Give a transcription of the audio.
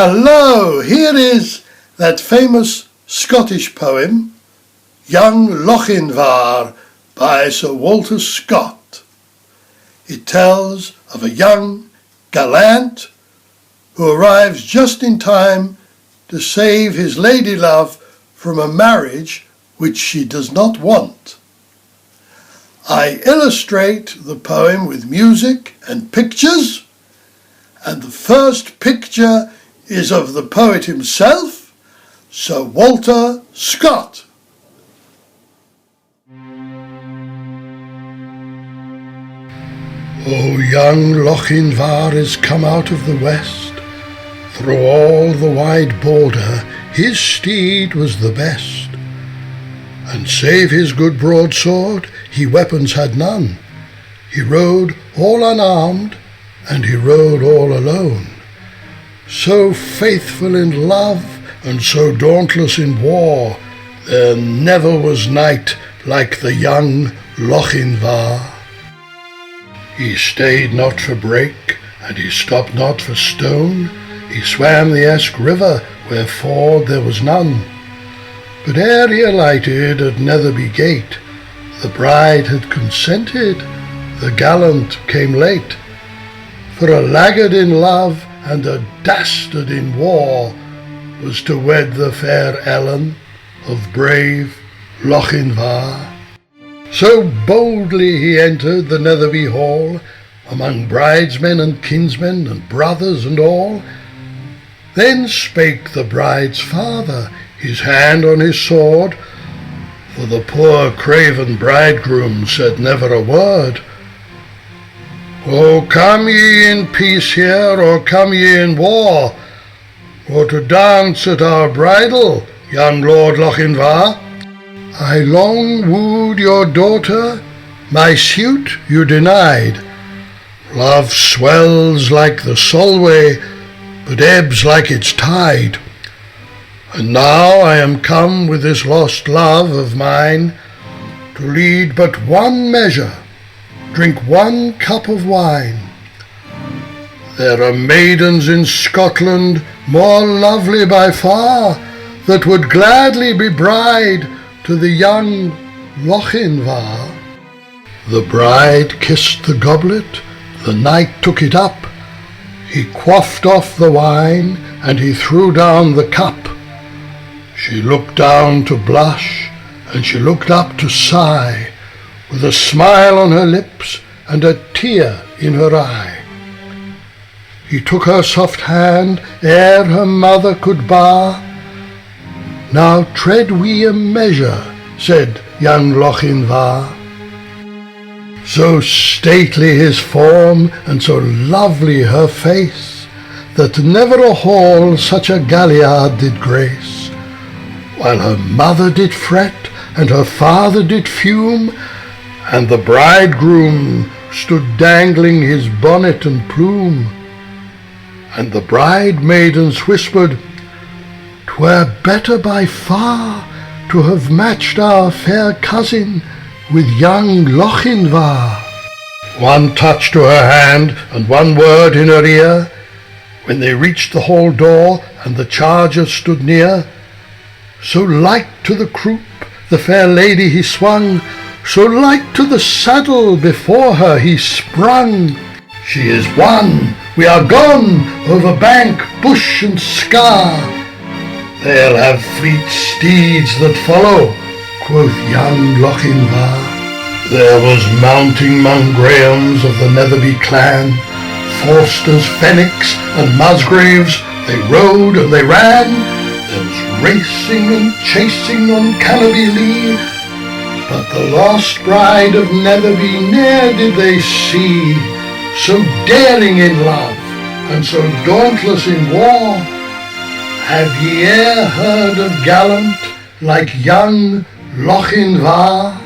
Hello, here is that famous Scottish poem, Young Lochinvar, by Sir Walter Scott. It tells of a young gallant who arrives just in time to save his lady love from a marriage which she does not want. I illustrate the poem with music and pictures, and the first picture is of the poet himself, Sir Walter Scott. O young Lochinvar is come out of the west. Through all the wide border his steed was the best. And save his good broadsword, he weapons had none. He rode all unarmed, and he rode all alone. So faithful in love, and so dauntless in war, there never was knight like the young Lochinvar. He stayed not for brake, and he stopped not for stone. He swam the Esk river, where ford there was none. But ere he alighted at Netherby gate, the bride had consented, the gallant came late. For a laggard in love and a dastard in war was to wed the fair Ellen of brave Lochinvar. So boldly he entered the Netherby hall, among bridesmen and kinsmen and brothers and all. Then spake the bride's father, his hand on his sword, for the poor craven bridegroom said never a word. O come ye in peace here, or come ye in war, or to dance at our bridal, young Lord Lochinvar? I long wooed your daughter, my suit you denied. Love swells like the Solway, but ebbs like its tide. And now I am come with this lost love of mine, to lead but one measure, drink one cup of wine. There are maidens in Scotland more lovely by far, that would gladly be bride to the young Lochinvar. The bride kissed the goblet, the knight took it up. He quaffed off the wine, and he threw down the cup. She looked down to blush, and she looked up to sigh, with a smile on her lips and a tear in her eye. He took her soft hand ere her mother could bar. Now tread we a measure, said young Lochinvar. So stately his form, and so lovely her face, that never a hall such a galliard did grace. While her mother did fret, and her father did fume, and the bridegroom stood dangling his bonnet and plume. And the bride maidens whispered, 'Twere better by far to have matched our fair cousin with young Lochinvar. One touch to her hand, and one word in her ear, when they reached the hall door, and the charger stood near. So light to the croup the fair lady he swung, so light to the saddle before her he sprung. She is won, we are gone, over bank, bush and scar. They'll have fleet steeds that follow, quoth young Lochinvar. There was mounting 'mong Grahams of the Netherby clan, Forsters, Fenwicks and Musgraves, they rode and they ran. There was racing and chasing on Cannobie Lee, but the lost bride of Netherby ne'er did they see, so daring in love and so dauntless in war. Have ye e'er heard of gallant like young Lochinvar?